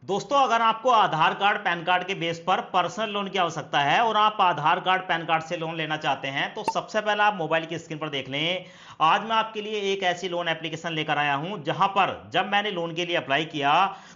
दोस्तों, अगर आपको आधार कार्ड पैन कार्ड के बेस पर पर्सनल लोन की आवश्यकता है और आप आधार कार्ड पैन कार्ड से लोन लेना चाहते हैं तो सबसे पहले आप मोबाइल की स्क्रीन पर देख लें। आज मैं आपके लिए एक ऐसी लोन एप्लीकेशन लेकर आया हूं जहां पर जब मैंने लोन के लिए अप्लाई किया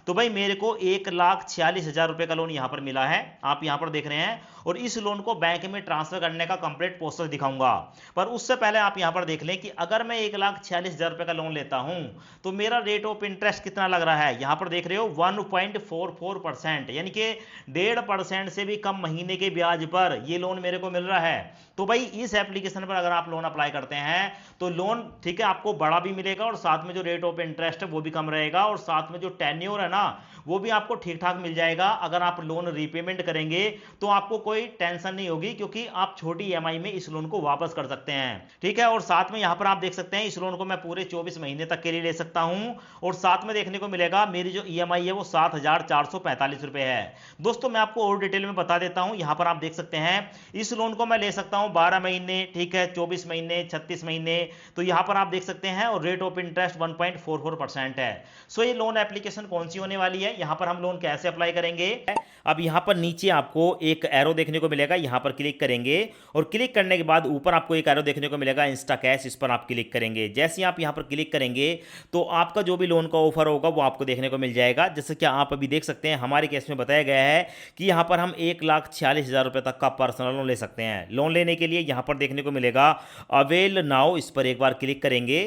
तो भाई मेरे को 1,46,000 रुपए का लोन यहां पर मिला है। आप यहां पर देख रहे हैं और इस लोन को बैंक में ट्रांसफर करने का कंप्लीट प्रोसेस दिखाऊंगा। पर उससे पहले आप यहां पर देख लें कि अगर मैं 1,46,000 रुपए का लोन लेता हूं तो मेरा रेट ऑफ इंटरेस्ट कितना लग रहा है। यहां पर देख रहे हो 1.44%, यानी कि 1.5% से भी कम महीने के ब्याज पर यह लोन मेरे को मिल रहा है। तो भाई इस एप्लीकेशन पर अगर आप लोन अप्लाई करते हैं तो लोन ठीक है आपको बड़ा भी मिलेगा और साथ में जो रेट ऑफ इंटरेस्ट है वो भी कम रहेगा और साथ में जो टेन्योर है ना वो भी आपको ठीक ठाक मिल जाएगा। अगर आप लोन रीपेमेंट करेंगे तो आपको कोई टेंशन नहीं होगी क्योंकि आप छोटी ईएमआई में इस लोन को वापस कर सकते हैं। ठीक है, और साथ में यहां पर आप देख सकते हैं इस लोन को मैं पूरे 24 महीने तक के लिए ले सकता हूं और साथ में देखने को मिलेगा मेरी जो ईएमआई है वो 7,445 रुपए है। दोस्तों, मैं आपको और डिटेल में बता देता हूं। यहां पर आप देख सकते हैं इस लोन को मैं ले सकता हूं 12 महीने, ठीक है, 24 महीने, 36 महीने। तो यहां पर आप देख सकते हैं और रेट ऑफ इंटरेस्ट 1.44% है। सो ये लोन एप्लीकेशन कौन सी होने वाली है, यहां पर हम लोन कैसे अप्लाई करेंगे। अब यहां पर नीचे आपको एक एरो देखने को मिलेगा, यहां पर क्लिक करेंगे और क्लिक करने के बाद ऊपर आपको एक एरो देखने को मिलेगा इंस्टा कैश, इस पर आप क्लिक करेंगे। जैसे ही आप यहां पर क्लिक करेंगे तो आपका जो भी लोन का ऑफर होगा वो आपको देखने को मिल जाएगा। जैसे कि आप अभी देख सकते हैं हमारे केस में बताया गया है कि यहां पर हम 1,46,000 रुपए तक का पर्सनल लोन ले सकते हैं। लोन लेने के लिए यहां पर देखने को मिलेगा अवेल नाउ, इस पर एक बार क्लिक करेंगे।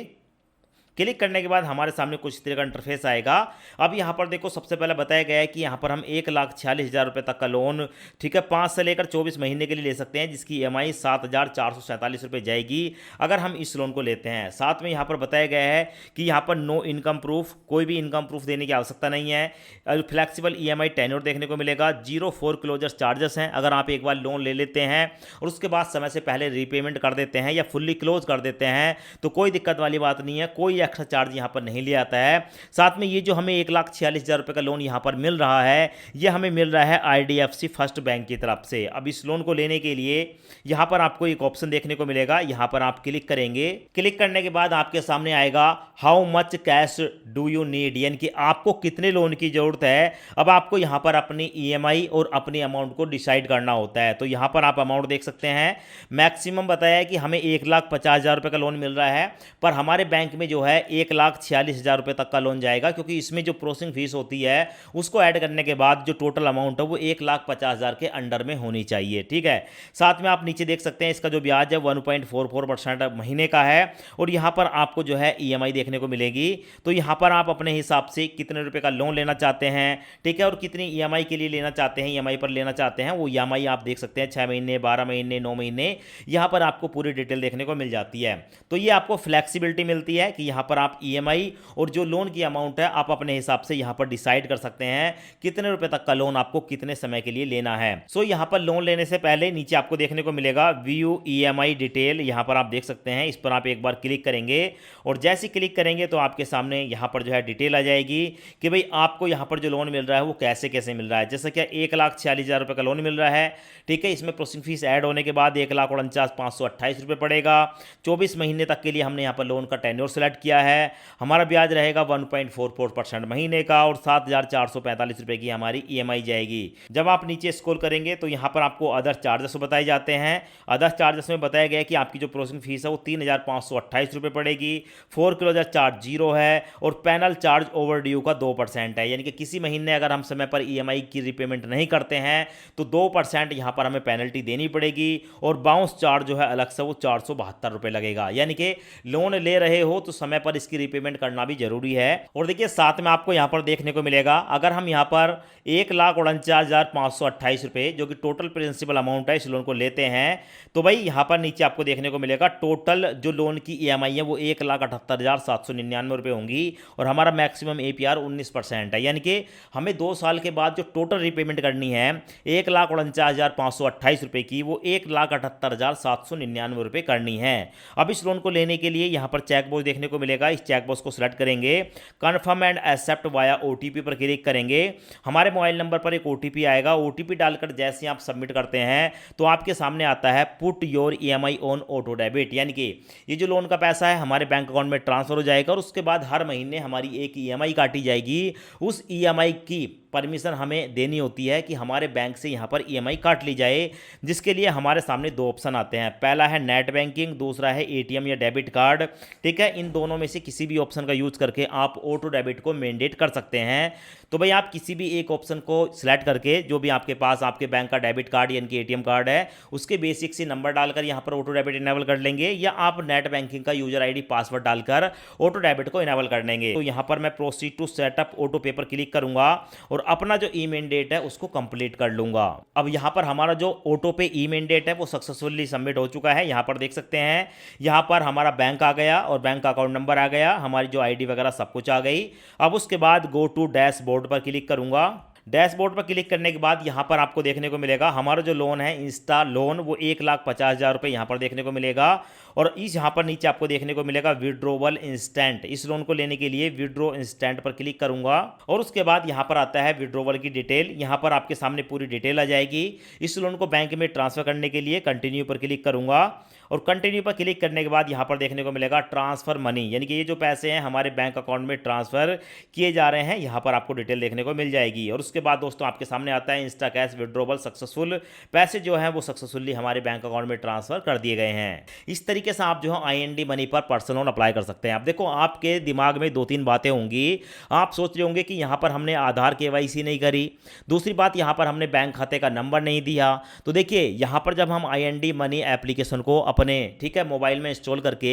क्लिक करने के बाद हमारे सामने कुछ इस तरह का इंटरफेस आएगा। अब यहाँ पर देखो सबसे पहले बताया गया है कि यहाँ पर हम 1,46,000 रुपये तक का लोन, ठीक है, 5 से लेकर 24 महीने के लिए ले सकते हैं जिसकी ईएमआई 7,447 रुपये जाएगी अगर हम इस लोन को लेते हैं। साथ में यहाँ पर बताया गया है कि यहाँ पर नो इनकम प्रूफ, कोई भी इनकम प्रूफ देने की आवश्यकता नहीं है। फ्लैक्सीबल ईएमआई टेन्योर देखने को मिलेगा, 0 क्लोजर चार्जेस हैं। अगर आप एक बार लोन ले लेते हैं और उसके बाद समय से पहले रीपेमेंट कर देते हैं या फुल्ली क्लोज कर देते हैं तो कोई दिक्कत वाली बात नहीं है, कोई एक्स्ट्रा चार्ज यहां पर नहीं लिया जाता है। साथ में ये जो हमें 1,46,000 रुपए का लोन यहां पर मिल रहा है ये हमें मिल रहा है आईडीएफसी फर्स्ट बैंक की तरफ से। अब इस लोन को लेने के लिए यहां पर आपको एक ऑप्शन देखने को मिलेगा, यहां पर आप क्लिक करेंगे। क्लिक करने के बाद आपके सामने आएगा how much cash do you need, यानी कि आपको कितने लोन की जरूरत है। अब आपको यहां पर अपनी ईएमआई और अपनी अमाउंट को डिसाइड करना होता है। तो यहां पर आप अमाउंट देख सकते हैं, मैक्सिमम बताया है कि हमें 1,50,000 रुपए का लोन मिल रहा है, पर हमारे बैंक में जो है 1,46,000 रुपए तक का लोन जाएगा क्योंकि इसमें जो प्रोसेसिंग फीस होती है उसको ऐड करने के बाद जो टोटल अमाउंट है वो 1,50,000 के अंडर में होनी चाहिए। ठीक है, साथ में आप नीचे देख सकते हैं इसका जो ब्याज है 1.44% महीने का है और यहां पर आपको जो है ईएमआई देखने को मिलेगी। तो यहां पर आप अपने हिसाब से कितने रुपए का लोन लेना चाहते हैं, ठीक है, और कितनी ईएमआई के लिए लेना चाहते हैं, ईएमआई पर लेना चाहते हैं, वो ईएमआई आप देख सकते हैं 6 महीने, 12 महीने, 9 महीने, यहां पर आपको पूरी डिटेल देखने को मिल जाती है। तो ये आपको फ्लेक्सिबिलिटी मिलती है कि यहां पर आप ईएमआई और जो लोन की अमाउंट है आप अपने हिसाब से यहां पर डिसाइड कर सकते हैं कितने रुपए तक का लोन आपको कितने समय के लिए लेना है। सो यहां पर लोन लेने से पहले नीचे आपको देखने को मिलेगा व्यू ईएमआई डिटेल, यहां पर आप देख सकते हैं, इस पर आप एक बार क्लिक करेंगे और जैसे क्लिक करेंगे तो आपके सामने यहां पर जो है डिटेल आ जाएगी कि भाई आपको यहां पर जो लोन मिल रहा है वो कैसे कैसे मिल रहा है। जैसे कि 1,46,000 रुपए का लोन मिल रहा है, ठीक है, इसमें प्रोसेसिंग फीस ऐड होने के बाद 1,49,528 रुपए पड़ेगा। 24 महीने तक के लिए हमने यहाँ पर लोन का टेन्योर सेलेक्ट किया है। हमारा ब्याज रहेगा 1.44% महीने का और 7,445 रुपए की हमारी ईएमआई जाएगी। जब आप नीचे स्क्रॉल करेंगे तो यहाँ पर आपको अदर चार्जेस बताए जाते हैं। अदर चार्जेस में बताया गया है कि आपकी जो प्रोसेसिंग फीस है वो 3,528 रुपए पड़ेगी। 4 क्लोजर चार्ज 0 है और पैनल चार्ज ओवर ड्यू का 2% है, यानी कि किसी महीने अगर हम समय पर ईएमआई की रिपेमेंट नहीं करते हैं तो 2% यहाँ पर हमें पेनल्टी देनी पड़ेगी और बाउंस चार्ज जो है अलग से वो 472 रुपए लगेगा। यानी कि लोन ले रहे हो तो समय पर इसकी रिपेमेंट करना भी जरूरी है। और देखिए साथ में आपको यहाँ पर देखने को मिलेगा अगर हम यहाँ पर 1,49,528 रुपए जो कि टोटल प्रिंसिपल अमाउंट है इस लोन को लेते हैं तो भाई यहाँ पर नीचे आपको देखने को मिलेगा टोटल जो लोन की ईएमआई है वो 1,78,799 रुपए होंगी और हमारा मैक्सिमम एपीआर 19% है। यानी कि हमें 2 साल के बाद जो टोटल रिपेमेंट करनी है 1,49,528 रुपए की वो 1,78,799 रुपए करनी है। अब इस लोन को लेने के लिए यहाँ पर चेक बॉक्स देखने को मिलेगा मिलेगा, इस चेकबॉक्स को सिलेक्ट करेंगे, confirm and accept via OTP पर क्लिक करेंगे। हमारे मोबाइल नंबर पर एक ओटीपी आएगा, ओटीपी डालकर जैसे आप सबमिट करते हैं तो आपके सामने आता है put your EMI on auto debit, यानी कि ये जो लोन का पैसा है हमारे बैंक अकाउंट में ट्रांसफर हो जाएगा और उसके बाद हर महीने हमारी एक ईएमआई काटी जाएगी। उस ईएमआई की परमिशन हमें देनी होती है कि हमारे बैंक से यहाँ पर ईएमआई काट ली जाए, जिसके लिए हमारे सामने दो ऑप्शन आते हैं। पहला है नेट बैंकिंग, दूसरा है एटीएम या डेबिट कार्ड। ठीक है, इन दोनों में से किसी भी ऑप्शन का यूज करके आप ऑटो डेबिट को मैंडेट कर सकते हैं। तो भाई आप किसी भी एक ऑप्शन को सिलेक्ट करके जो भी आपके पास आपके बैंक का डेबिट कार्ड यानी कि एटीएम कार्ड है उसके बेसिक सी नंबर डालकर यहाँ पर ऑटो डेबिट इनेबल कर लेंगे, या आप नेट बैंकिंग का यूजर आईडी पासवर्ड डालकर ऑटो डेबिट को इनेबल कर लेंगे। तो यहाँ पर मैं प्रोसीड टू सेटअप ऑटो पे पर क्लिक करूंगा और अपना जो ई मैंडेट है उसको कंप्लीट कर लूंगा। अब यहाँ पर हमारा जो ऑटो पे ई मैंडेट है वो सक्सेसफुली सबमिट हो चुका है। यहाँ पर देख सकते हैं, यहाँ पर हमारा बैंक आ गया और बैंक अकाउंट नंबर आ गया, हमारी जो आईडी वगैरह सब कुछ आ गई। अब उसके बाद गो टू डैशबोर्ड पर क्लिक करूंगा। डैशबोर्ड पर क्लिक करने के बाद यहाँ पर आपको देखने को मिलेगा हमारा जो लोन है इंस्टा लोन वो 1,50,000 रुपये यहाँ पर देखने को मिलेगा। और इस यहाँ पर नीचे आपको देखने को मिलेगा विड्रोवल इंस्टेंट। इस लोन को लेने के लिए विड्रो इंस्टेंट पर क्लिक करूंगा और उसके बाद यहाँ पर आता है विड्रोवल की डिटेल। यहाँ पर आपके सामने पूरी डिटेल आ जाएगी। इस लोन को बैंक में ट्रांसफर करने के लिए कंटिन्यू पर क्लिक करूंगा और कंटिन्यू पर क्लिक करने के बाद यहाँ पर देखने को मिलेगा ट्रांसफर मनी, यानी कि ये जो पैसे हैं हमारे बैंक अकाउंट में ट्रांसफर किए जा रहे हैं, यहाँ पर आपको डिटेल देखने को मिल जाएगी। और उसके बाद दोस्तों आपके सामने आता है इंस्टा कैश विड्रोवल सक्सेसफुल, पैसे जो हैं वो सक्सेसफुली हमारे बैंक अकाउंट में ट्रांसफर कर दिए गए हैं। इस तरीके से आप जो है आईएनडी मनी पर पर्सनल लोन अप्लाई कर सकते हैं। आप देखो आपके दिमाग में दो तीन बातें होंगी। आप सोच रहे होंगे कि यहाँ पर हमने आधार केवाईसी नहीं करी, दूसरी बात यहाँ पर हमने बैंक खाते का नंबर नहीं दिया। तो देखिए यहाँ पर जब हम आईएनडी मनी एप्लीकेशन को अपने ठीक है मोबाइल में इंस्टॉल करके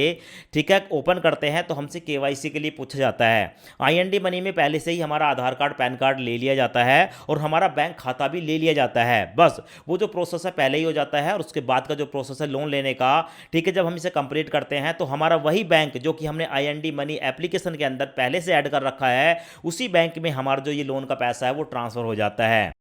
ठीक है ओपन करते हैं तो हमसे केवाईसी के लिए पूछा जाता है। आईएनडी मनी में पहले से ही हमारा आधार कार्ड पैन कार्ड ले लिया जाता है और हमारा बैंक खाता भी ले लिया जाता है। बस वो जो प्रोसेस है पहले ही हो जाता है और उसके बाद का जो प्रोसेस है लोन लेने का, ठीक है, जब हम इसे कंप्लीट करते हैं तो हमारा वही बैंक जो कि हमने आईएनडी मनी एप्लीकेशन के अंदर पहले से ऐड कर रखा है उसी बैंक में हमारा जो ये लोन का पैसा है वो ट्रांसफर हो जाता है।